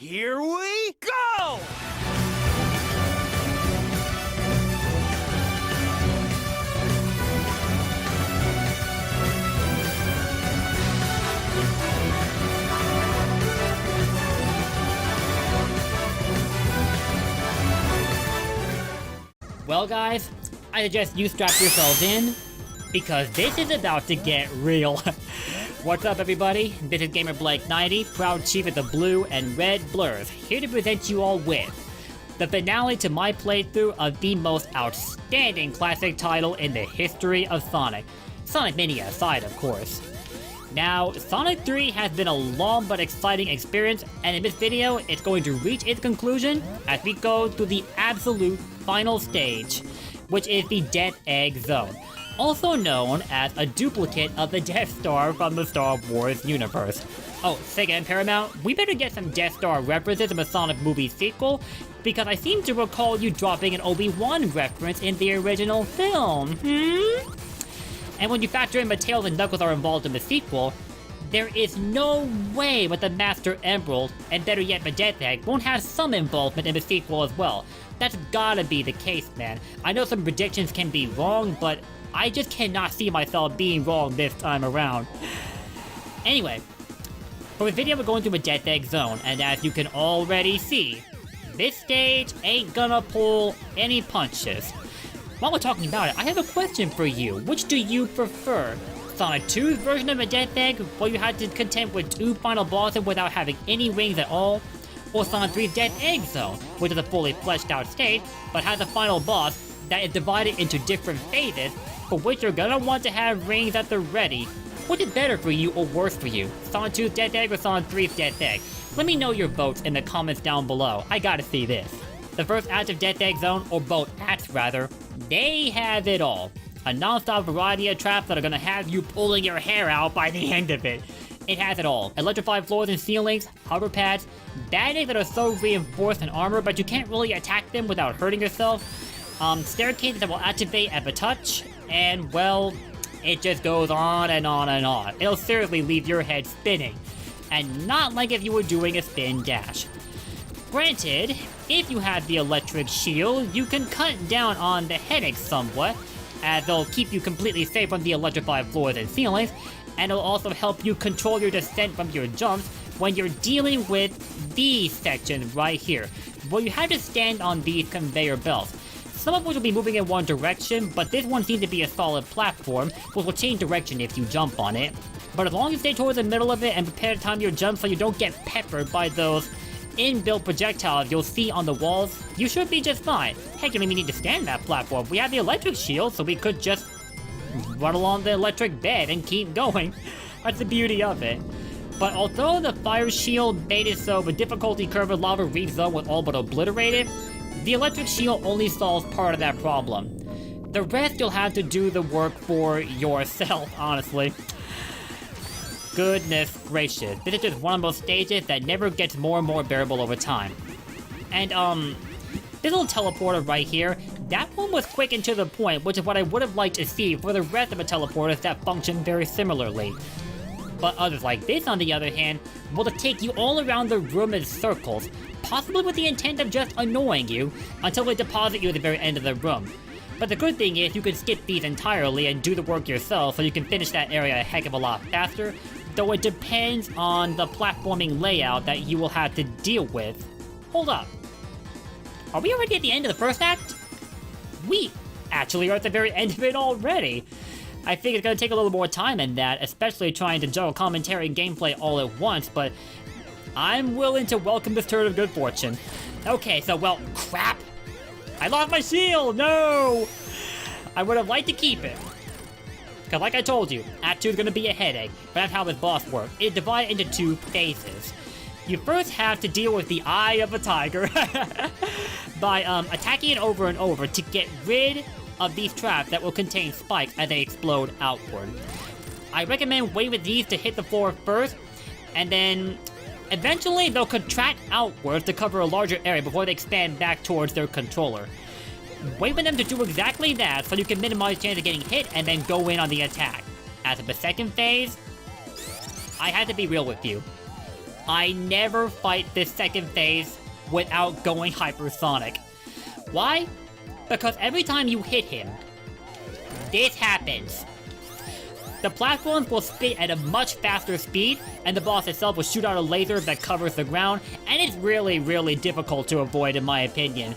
Here we go! Well guys, I suggest you strap yourselves in, because this is about to get real. What's up everybody, this is Gamer Blake 90, proud chief of the blue and red blurs, here to present you all with the finale to my playthrough of the most outstanding classic title in the history of Sonic. Sonic Mania aside, of course. Now, Sonic 3 has been a long but exciting experience, and in this video, it's going to reach its conclusion as we go to the absolute final stage, which is the Death Egg Zone, also known as a duplicate of the Death Star from the Star Wars universe. Oh, Sega and Paramount, we better get some Death Star references in the Sonic movie sequel, because I seem to recall you dropping an Obi-Wan reference in the original film, And when you factor in the Tails and Knuckles are involved in the sequel, there is no way that the Master Emerald, and better yet the Death Egg, won't have some involvement in the sequel as well. That's gotta be the case, man. I know some predictions can be wrong, but I just cannot see myself being wrong this time around. Anyway, for this video we're going through the Death Egg Zone, and as you can already see, this stage ain't gonna pull any punches. While we're talking about it, I have a question for you. Which do you prefer? Sonic 2's version of a Death Egg, where you had to contend with 2 final bosses without having any rings at all? Or Sonic 3's Death Egg Zone, which is a fully fleshed out stage, but has a final boss that is divided into different phases, for which you're gonna want to have rings at the ready. Which is better for you or worse for you? Sonic 2's Death Egg or Sonic 3's Death Egg? Let me know your votes in the comments down below. I gotta see this. The first act of Death Egg Zone, or both acts rather, they have it all. A non-stop variety of traps that are gonna have you pulling your hair out by the end of it. It has it all. Electrified floors and ceilings, hover pads, bandits that are so reinforced in armor but you can't really attack them without hurting yourself, staircases that will activate at the touch, and well, it just goes on and on and on. It'll seriously leave your head spinning. And not like if you were doing a spin dash. Granted, if you have the electric shield, you can cut down on the headaches somewhat, as they'll keep you completely safe from the electrified floors and ceilings, and it'll also help you control your descent from your jumps when you're dealing with these sections right here, where you have to stand on these conveyor belts. Some of which will be moving in one direction, but this one seems to be a solid platform, which will change direction if you jump on it. But as long as you stay towards the middle of it and prepare to time your jump so you don't get peppered by those inbuilt projectiles you'll see on the walls, you should be just fine. Heck, you don't even need to stand that platform. We have the electric shield, so we could just run along the electric bed and keep going. That's the beauty of it. But although the fire shield made it so the difficulty curve of Lava Reef Zone was all but obliterated, the electric shield only solves part of that problem. The rest you'll have to do the work for yourself, honestly. Goodness gracious, this is just one of those stages that never gets more and more bearable over time. And this little teleporter right here, that one was quick and to the point, which is what I would have liked to see for the rest of the teleporters that function very similarly. But others like this, on the other hand, will take you all around the room in circles, possibly with the intent of just annoying you, until they deposit you at the very end of the room. But the good thing is you can skip these entirely and do the work yourself, so you can finish that area a heck of a lot faster, though it depends on the platforming layout that you will have to deal with. Hold up. Are we already at the end of the first act? We actually are at the very end of it already. I think it's gonna take a little more time than that, especially trying to juggle commentary and gameplay all at once, but I'm willing to welcome this turn of good fortune. Okay, so well, crap! I lost my shield, no! I would have liked to keep it. Because like I told you, Act 2 is gonna be a headache, but that's how this boss works. It's divided into 2 phases. You first have to deal with the Eye of a Tiger by attacking it over and over to get rid of these traps that will contain spikes as they explode outward. I recommend waiting with these to hit the floor first, and then eventually they'll contract outwards to cover a larger area before they expand back towards their controller. Wait for them to do exactly that so you can minimize chance of getting hit and then go in on the attack. As of the second phase, I had to be real with you. I never fight this second phase without going hypersonic. Why? Because every time you hit him, this happens. The platforms will spin at a much faster speed, and the boss itself will shoot out a laser that covers the ground, and it's really difficult to avoid in my opinion.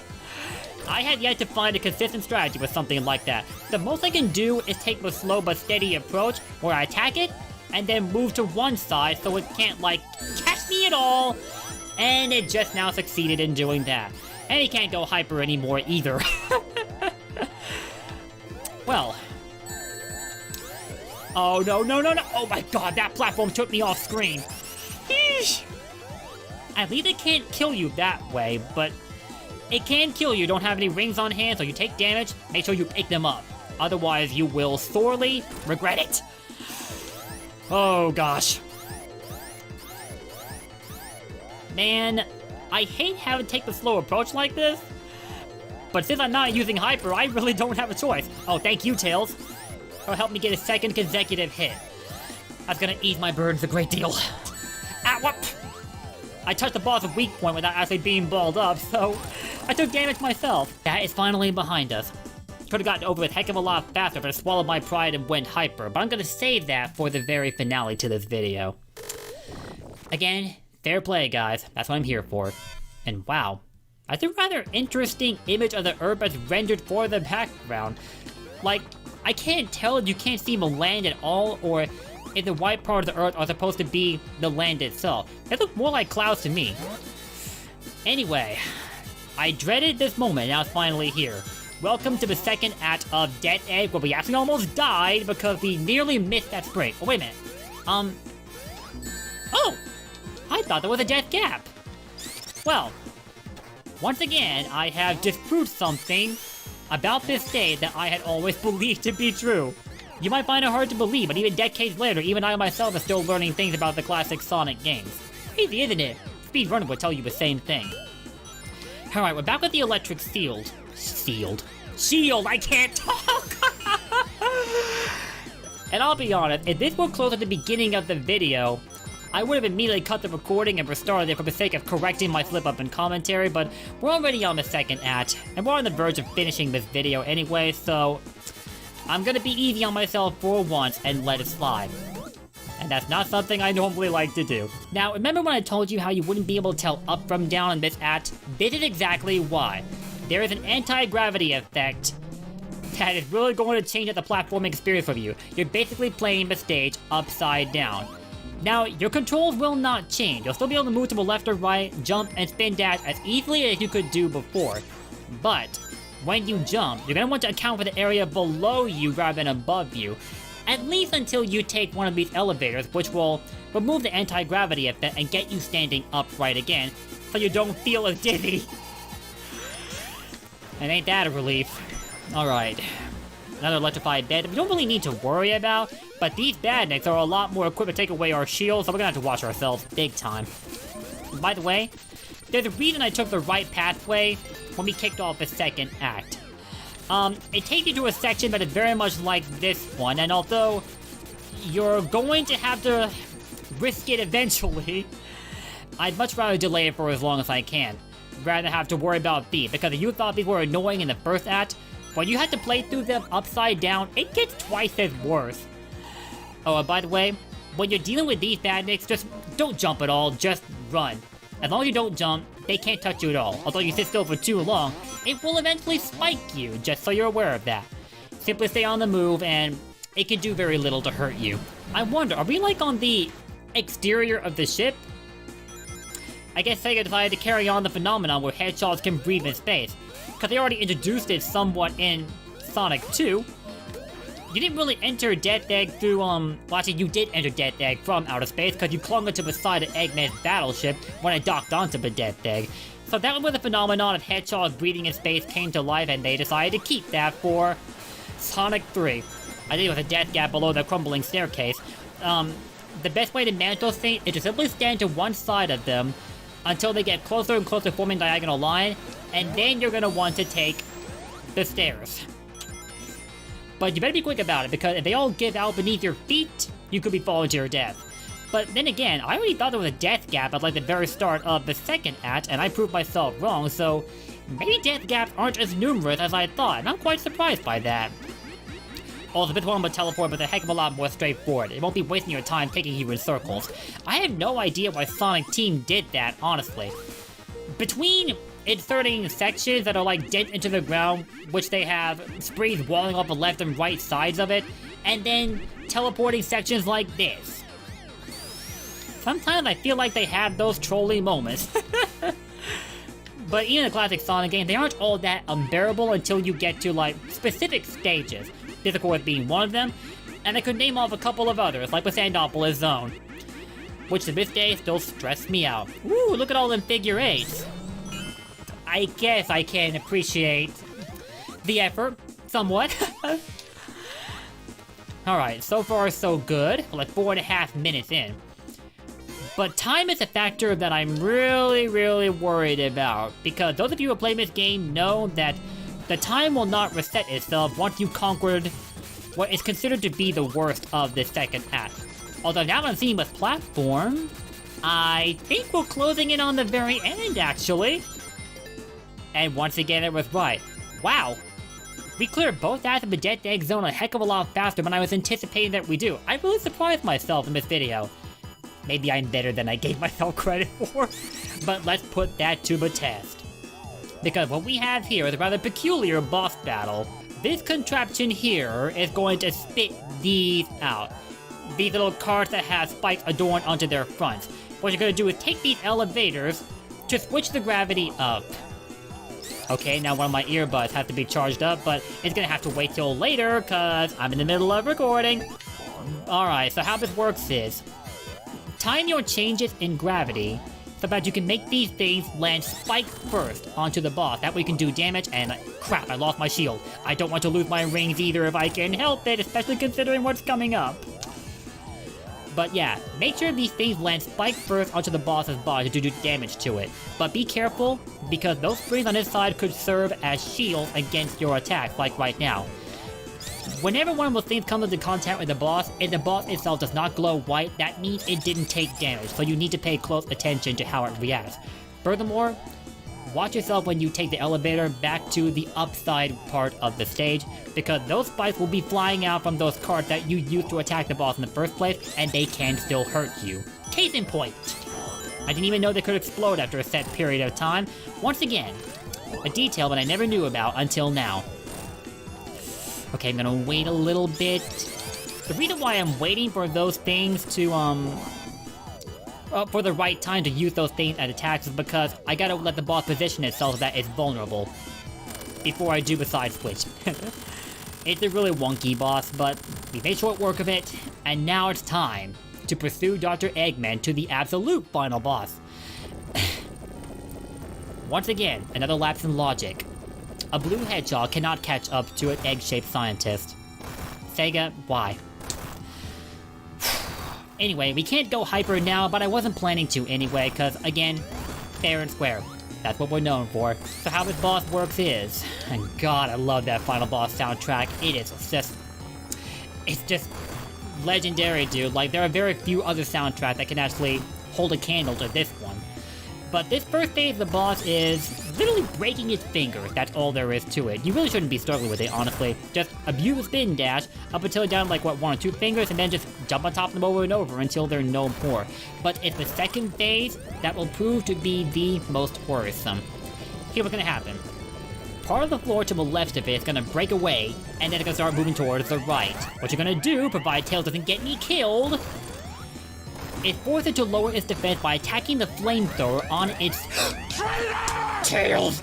I have yet to find a consistent strategy with something like that. The most I can do is take the slow but steady approach where I attack it, and then move to one side so it can't, like, catch me at all. And it just now succeeded in doing that. And he can't go hyper anymore either. Well. Oh, no. Oh my god, that platform took me off screen. Eesh. At least it can't kill you that way, but it can kill you. Don't have any rings on hand, so you take damage. Make sure you pick them up. Otherwise, you will sorely regret it. Oh gosh. Man, I hate having to take the slow approach like this. But since I'm not using hyper, I really don't have a choice. Oh, thank you, Tails. It'll help me get a second consecutive hit. That's gonna ease my burdens a great deal. Ah, what? I touched the boss's weak point without actually being balled up, so I took damage myself. That is finally behind us. Could have gotten over with a heck of a lot faster if I swallowed my pride and went hyper, but I'm gonna save that for the very finale to this video. Again, fair play, guys. That's what I'm here for. And wow, that's a rather interesting image of the Earth that's rendered for the background. Like, I can't tell if you can't see the land at all, or if the white part of the Earth are supposed to be the land itself. They look more like clouds to me. Anyway, I dreaded this moment, now it's finally here. Welcome to the second act of Dead Egg, where we actually almost died because we nearly missed that spring. Oh, wait a minute. Oh! I thought there was a death gap. Well, once again, I have disproved something about this stage that I had always believed to be true. You might find it hard to believe, but even decades later, even I myself am still learning things about the classic Sonic games. Crazy, isn't it? Speedrunner would tell you the same thing. Alright, we're back with the electric shield. Shield, I can't talk! And I'll be honest, if this were close at the beginning of the video, I would have immediately cut the recording and restarted it for the sake of correcting my slip-up in commentary, but we're already on the second act, and we're on the verge of finishing this video anyway, so I'm gonna be easy on myself for once and let it slide. And that's not something I normally like to do. Now, remember when I told you how you wouldn't be able to tell up from down in this act? This is exactly why. There is an anti-gravity effect that is really going to change up the platforming experience for you. You're basically playing the stage upside down. Now, your controls will not change. You'll still be able to move to the left or right, jump, and spin dash as easily as you could do before. But when you jump, you're going to want to account for the area below you rather than above you. At least until you take one of these elevators, which will remove the anti-gravity effect and get you standing upright again, so you don't feel as dizzy. And ain't that a relief? Alright. Another electrified bed that we don't really need to worry about, but these badniks are a lot more equipped to take away our shields, so we're gonna have to watch ourselves big time. By the way, there's a reason I took the right pathway when we kicked off the second act. It takes you to a section that is very much like this one, and although you're going to have to risk it eventually, I'd much rather delay it for as long as I can, rather than have to worry about these, because if you thought these were annoying in the first act, when you have to play through them upside down, it gets twice as worse. Oh, and by the way, when you're dealing with these badniks, just don't jump at all, just run. As long as you don't jump, they can't touch you at all. Although you sit still for too long, it will eventually spike you, just so you're aware of that. Simply stay on the move, and it can do very little to hurt you. I wonder, are we like on the exterior of the ship? I guess Sega decided to carry on the phenomenon where hedgehogs can breathe in space, because they already introduced it somewhat in Sonic 2. You didn't really enter Death Egg through, well actually you did enter Death Egg from outer space, because you clung onto the side of Eggman's battleship when it docked onto the Death Egg. So that was where the phenomenon of hedgehogs breathing in space came to life, and they decided to keep that for Sonic 3. I think it was a death gap below the crumbling staircase. The best way to manage those things is to simply stand to one side of them until they get closer and closer, forming a diagonal line, and then you're gonna want to take the stairs. But you better be quick about it, because if they all give out beneath your feet, you could be falling to your death. But then again, I already thought there was a death gap at like the very start of the second act, and I proved myself wrong, so maybe death gaps aren't as numerous as I thought, and I'm quite surprised by that. Also, this one with teleport was a heck of a lot more straightforward. It won't be wasting your time taking you in circles. I have no idea why Sonic Team did that, honestly. Between inserting sections that are like dent into the ground, which they have sprees walling off the left and right sides of it, and then teleporting sections like this. Sometimes I feel like they have those trolling moments. But even in the classic Sonic game, they aren't all that unbearable until you get to like specific stages. This of course being one of them, and I could name off a couple of others, like the Doomsday Zone, which to this day still stress me out. Ooh, look at all them figure eights. I guess I can appreciate the effort, somewhat. Alright, so far so good. We're like 4.5 minutes in. But time is a factor that I'm really worried about, because those of you who play this game know that the time will not reset itself once you conquered what is considered to be the worst of the second act. Although now I'm seeing with platform, I think we're closing in on the very end, actually. And once again, it was right. Wow! We cleared both acts of the Death Egg Zone a heck of a lot faster than I was anticipating that we do. I really surprised myself in this video. Maybe I'm better than I gave myself credit for, but let's put that to the test. Because what we have here is a rather peculiar boss battle. This contraption here is going to spit these out. These little carts that have spikes adorned onto their fronts. What you're going to do is take these elevators to switch the gravity up. Okay, now one of my earbuds has to be charged up, but it's going to have to wait till later because I'm in the middle of recording. Alright, so how this works is, time your changes in gravity so that you can make these things land spiked first onto the boss. That way you can do damage, and crap, I lost my shield. I don't want to lose my rings either if I can help it, especially considering what's coming up. But yeah, make sure these things land spiked first onto the boss's body to do damage to it. But be careful, because those springs on this side could serve as shields against your attacks, like right now. Whenever one of those things comes into contact with the boss, and the boss itself does not glow white, that means it didn't take damage, so you need to pay close attention to how it reacts. Furthermore, watch yourself when you take the elevator back to the upside part of the stage, because those spikes will be flying out from those carts that you used to attack the boss in the first place, and they can still hurt you. Case in point! I didn't even know they could explode after a set period of time. Once again, a detail that I never knew about until now. Okay, I'm gonna wait a little bit. The reason why I'm waiting for those things to, for the right time to use those things as attacks is because I gotta let the boss position itself so that it's vulnerable before I do the side switch. It's a really wonky boss, but we made short work of it, and now it's time to pursue Dr. Eggman to the absolute final boss. Once again, another lapse in logic. A blue hedgehog cannot catch up to an egg-shaped scientist. Sega, why? Anyway, we can't go hyper now, but I wasn't planning to anyway, cause again, fair and square. That's what we're known for. So how this boss works is, and god, I love that final boss soundtrack. It's just legendary, dude. Like, there are very few other soundtracks that can actually hold a candle to this one. But this first phase of the boss is literally breaking its fingers. That's all there is to it. You really shouldn't be struggling with it, honestly. Just abuse the spin dash up until down like, what, 1 or 2 fingers, and then just jump on top of them over and over until they're no more. But it's the second phase that will prove to be the most worrisome. Here's what's gonna happen. Part of the floor to the left of it is gonna break away, and then it's gonna start moving towards the right. What you're gonna do, provided Tails doesn't get me killed, is force it to lower its defense by attacking the flamethrower on its... Tails!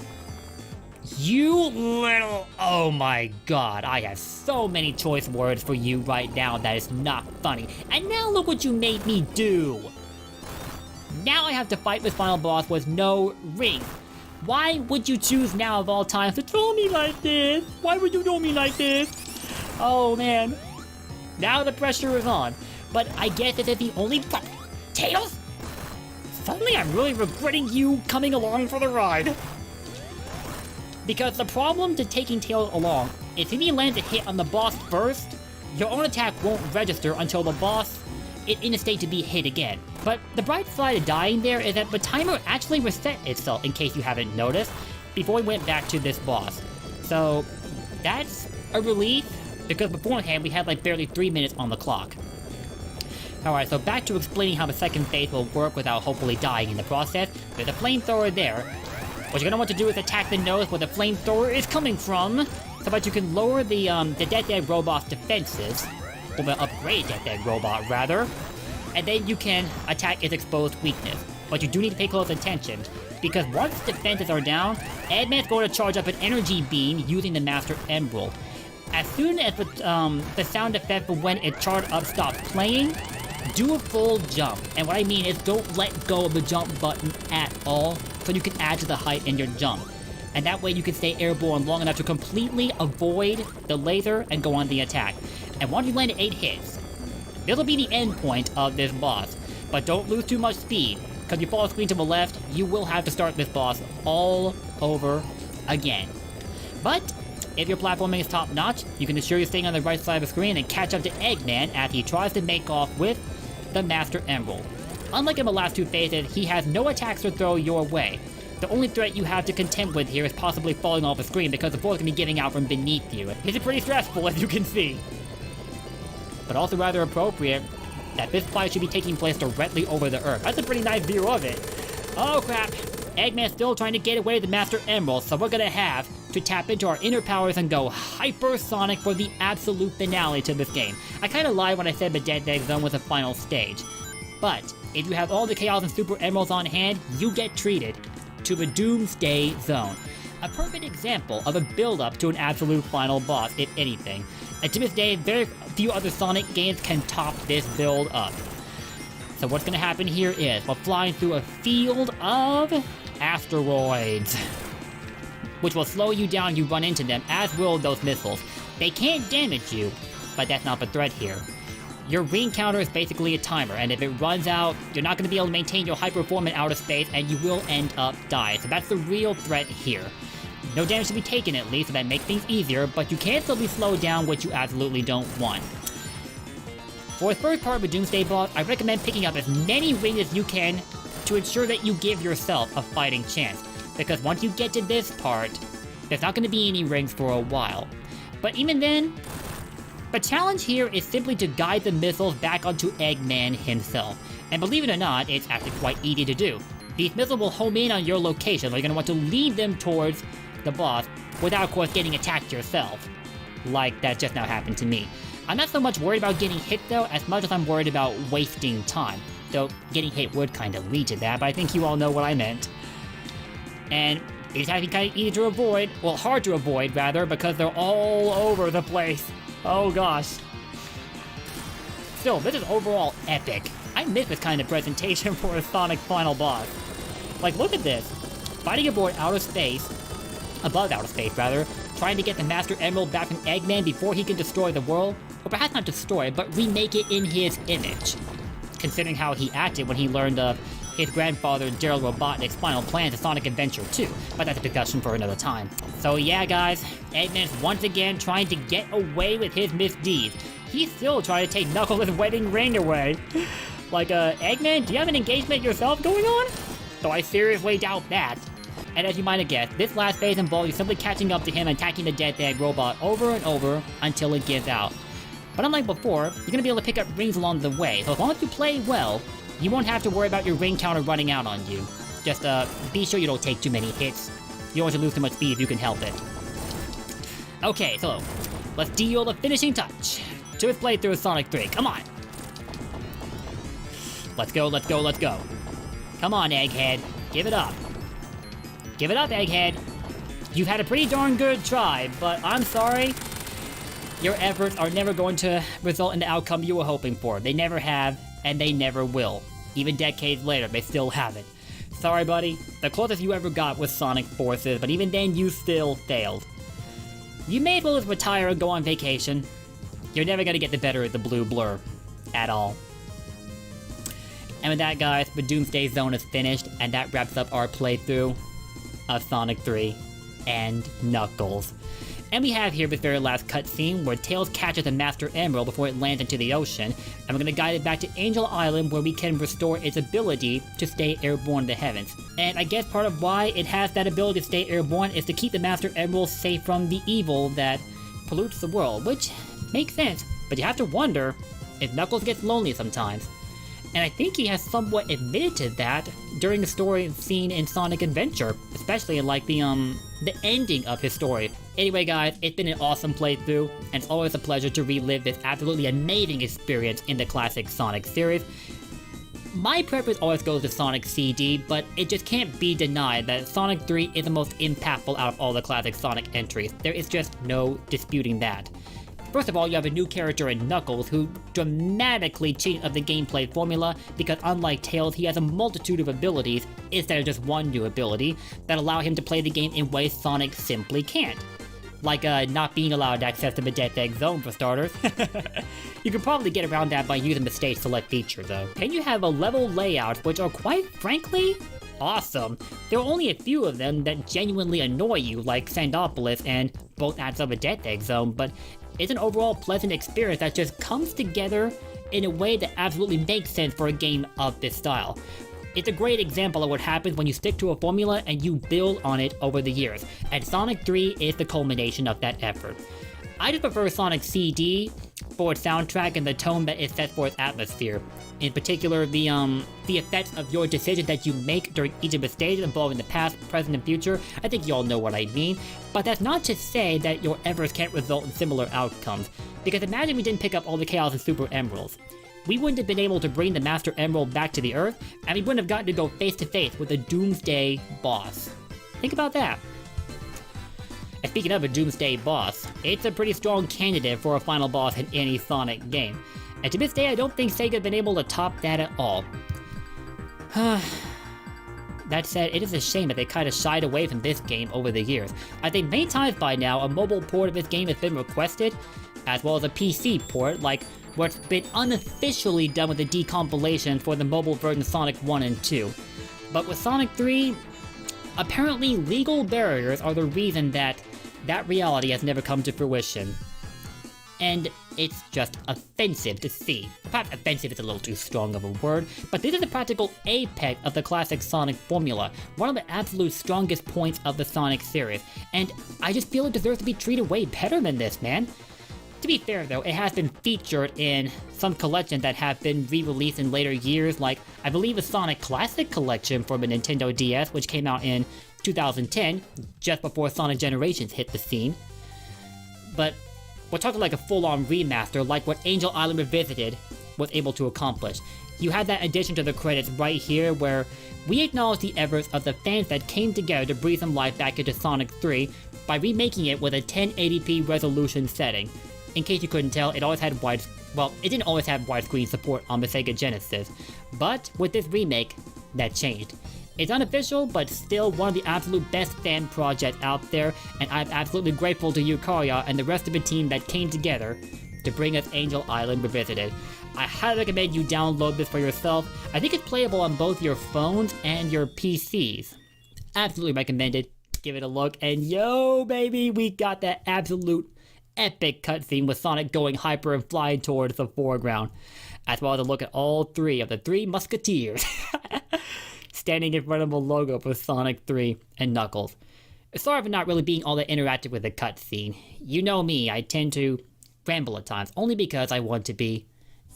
You little... Oh my god, I have so many choice words for you right now that is not funny. And now look what you made me do! Now I have to fight this final boss with no ring. Why would you choose now of all times to troll me like this? Why would you do me like this? Oh man. Now the pressure is on. But I guess this is the only... Tails? Suddenly I'm really regretting you coming along for the ride. Because the problem to taking Tails along is if he lands a hit on the boss first, your own attack won't register until the boss it in a state to be hit again. But the bright side of dying there is that the timer actually reset itself, in case you haven't noticed, before we went back to this boss. So that's a relief, because beforehand we had like barely 3 minutes on the clock. Alright, so back to explaining how the second phase will work without hopefully dying in the process. There's a flamethrower there. What you're gonna want to do is attack the nose where the flamethrower is coming from, so that you can lower the Dead robot's defenses, or the upgrade Dead robot rather, and then you can attack its exposed weakness. But you do need to pay close attention, because once defenses are down, Eggman's going to charge up an energy beam using the Master Emerald. As soon as the sound effect for when it charged up stops playing, do a full jump. And what I mean is don't let go of the jump button at all, so you can add to the height in your jump. And that way you can stay airborne long enough to completely avoid the laser and go on the attack. And once you land 8 hits, this will be the end point of this boss. But don't lose too much speed, because if you fall asleep to the left, you will have to start this boss all over again. But if your platforming is top notch, you can ensure you're staying on the right side of the screen and catch up to Eggman as he tries to make off with the Master Emerald. Unlike in the last 2 phases, he has no attacks to throw your way. The only threat you have to contend with here is possibly falling off the screen, because the ball is going to be giving out from beneath you. This is pretty stressful, as you can see. But also rather appropriate that this fight should be taking place directly over the Earth. That's a pretty nice view of it. Oh crap, Eggman's still trying to get away with the Master Emerald, so we're going to have to tap into our inner powers and go hypersonic for the absolute finale to this game. I kind of lied when I said the Doomsday Zone was the final stage. But if you have all the Chaos and Super Emeralds on hand, you get treated to the Doomsday Zone. A perfect example of a build-up to an absolute final boss, if anything. And to this day, very few other Sonic games can top this build-up. So what's going to happen here is, we're flying through a field of asteroids, which will slow you down if you run into them, as will those missiles. They can't damage you, but that's not the threat here. Your ring counter is basically a timer, and if it runs out, you're not going to be able to maintain your hyper form in outer space, and you will end up dying. So that's the real threat here. No damage to be taken at least, so that makes things easier, but you can still be slowed down, which you absolutely don't want. For the first part of the Doomsday boss, I recommend picking up as many rings as you can to ensure that you give yourself a fighting chance. Because once you get to this part, there's not going to be any rings for a while. But even then, the challenge here is simply to guide the missiles back onto Eggman himself. And believe it or not, it's actually quite easy to do. These missiles will home in on your location, so you're going to want to lead them towards the boss, without of course getting attacked yourself. Like that just now happened to me. I'm not so much worried about getting hit though, as much as I'm worried about wasting time. Though getting hit would kind of lead to that, but I think you all know what I meant. And it's actually kind of easy to avoid, well hard to avoid rather, because they're all over the place. Oh gosh. Still, this is overall epic. I miss this kind of presentation for a Sonic final boss. Like, look at this. Fighting aboard above outer space rather, trying to get the Master Emerald back from Eggman before he can destroy the world. Or perhaps not destroy it, but remake it in his image. Considering how he acted when he learned of his grandfather Gerald Robotnik's final plan to Sonic Adventure 2, but that's a discussion for another time. So yeah guys, Eggman's once again trying to get away with his misdeeds. He's still trying to take Knuckles' wedding ring away. Like, Eggman, do you have an engagement yourself going on? Though I seriously doubt that. And as you might have guessed, this last phase involves you simply catching up to him and attacking the Dead robot over and over until it gives out. But unlike before, you're going to be able to pick up rings along the way, so as long as you play well, you won't have to worry about your ring counter running out on you. Just be sure you don't take too many hits. You don't want to lose too much speed if you can help it. Okay, so let's deal the finishing touch to his playthrough of Sonic 3. Come on! Let's go, let's go, let's go. Come on, Egghead. Give it up. Give it up, Egghead. You've had a pretty darn good try, but I'm sorry. Your efforts are never going to result in the outcome you were hoping for. They never have, and they never will. Even decades later, they still haven't. Sorry, buddy. The closest you ever got was Sonic Forces, but even then, you still failed. You may as well just retire and go on vacation. You're never gonna get the better of the blue blur. At all. And with that, guys, the Doomsday Zone is finished, and that wraps up our playthrough of Sonic 3 and Knuckles. And we have here this very last cutscene where Tails catches a Master Emerald before it lands into the ocean, and we're gonna guide it back to Angel Island where we can restore its ability to stay airborne in the heavens. And I guess part of why it has that ability to stay airborne is to keep the Master Emerald safe from the evil that pollutes the world, which makes sense, but you have to wonder if Knuckles gets lonely sometimes. And I think he has somewhat admitted to that during the story scene in Sonic Adventure, especially in like the ending of his story. Anyway guys, it's been an awesome playthrough, and it's always a pleasure to relive this absolutely amazing experience in the classic Sonic series. My preference always goes to Sonic CD, but it just can't be denied that Sonic 3 is the most impactful out of all the classic Sonic entries. There is just no disputing that. First of all, you have a new character in Knuckles who dramatically changed up the gameplay formula because unlike Tails, he has a multitude of abilities instead of just one new ability that allow him to play the game in ways Sonic simply can't. Like not being allowed access to the Doomsday Zone for starters. You can probably get around that by using the stage select feature though. And you have a level layout which are quite frankly awesome. There are only a few of them that genuinely annoy you like Sandopolis and both acts of a Doomsday Zone, but it's an overall pleasant experience that just comes together in a way that absolutely makes sense for a game of this style. It's a great example of what happens when you stick to a formula and you build on it over the years, and Sonic 3 is the culmination of that effort. I just prefer Sonic CD for its soundtrack and the tone that it sets for its atmosphere. In particular, the effects of your decisions that you make during each of the stages involving the past, present, and future. I think you all know what I mean. But that's not to say that your efforts can't result in similar outcomes. Because imagine we didn't pick up all the Chaos and Super Emeralds. We wouldn't have been able to bring the Master Emerald back to the Earth, and we wouldn't have gotten to go face to face with a Doomsday boss. Think about that. And speaking of a Doomsday boss, it's a pretty strong candidate for a final boss in any Sonic game. And to this day, I don't think Sega's been able to top that at all. That said, it is a shame that they kind of shied away from this game over the years. I think many times by now, a mobile port of this game has been requested, as well as a PC port, like what's been unofficially done with the decompilation for the mobile version of Sonic 1 and 2. But with Sonic 3, apparently legal barriers are the reason that reality has never come to fruition. And it's just offensive to see. Perhaps offensive is a little too strong of a word, but this is the practical apex of the classic Sonic formula, one of the absolute strongest points of the Sonic series, and I just feel it deserves to be treated way better than this, man. To be fair though, it has been featured in some collections that have been re-released in later years, like I believe the Sonic Classic Collection for the Nintendo DS, which came out in 2010, just before Sonic Generations hit the scene. But we're talking like a full-on remaster, like what Angel Island Revisited was able to accomplish. You have that addition to the credits right here, where we acknowledge the efforts of the fans that came together to breathe some life back into Sonic 3 by remaking it with a 1080p resolution setting. In case you couldn't tell, it didn't always have widescreen support on the Sega Genesis, but with this remake, that changed. It's unofficial, but still one of the absolute best fan projects out there, and I'm absolutely grateful to you, Karya, and the rest of the team that came together to bring us Angel Island Revisited. I highly recommend you download this for yourself. I think it's playable on both your phones and your PCs. Absolutely recommended. Give it a look, and yo, baby, we got that absolute epic cutscene with Sonic going hyper and flying towards the foreground, as well as a look at all three of the Three Musketeers standing in front of a logo for Sonic 3 and Knuckles. Sorry for not really being all that interactive with the cutscene. You know me, I tend to ramble at times, only because I want to be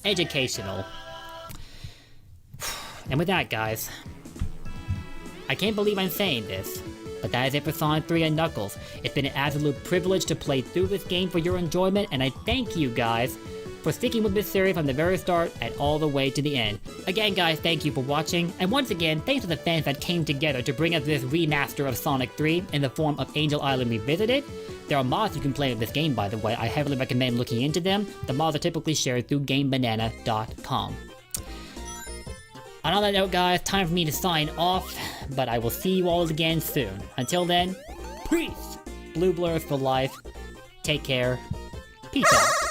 educational. And with that, guys, I can't believe I'm saying this, but that is it for Sonic 3 and Knuckles. It's been an absolute privilege to play through this game for your enjoyment, and I thank you guys for sticking with this series from the very start and all the way to the end. Again guys, thank you for watching, and once again, thanks to the fans that came together to bring us this remaster of Sonic 3 in the form of Angel Island Revisited. There are mods you can play with this game, by the way. I heavily recommend looking into them. The mods are typically shared through GameBanana.com. On that note guys, time for me to sign off, but I will see you all again soon. Until then, peace! Blue Blurs for life. Take care. Peace out.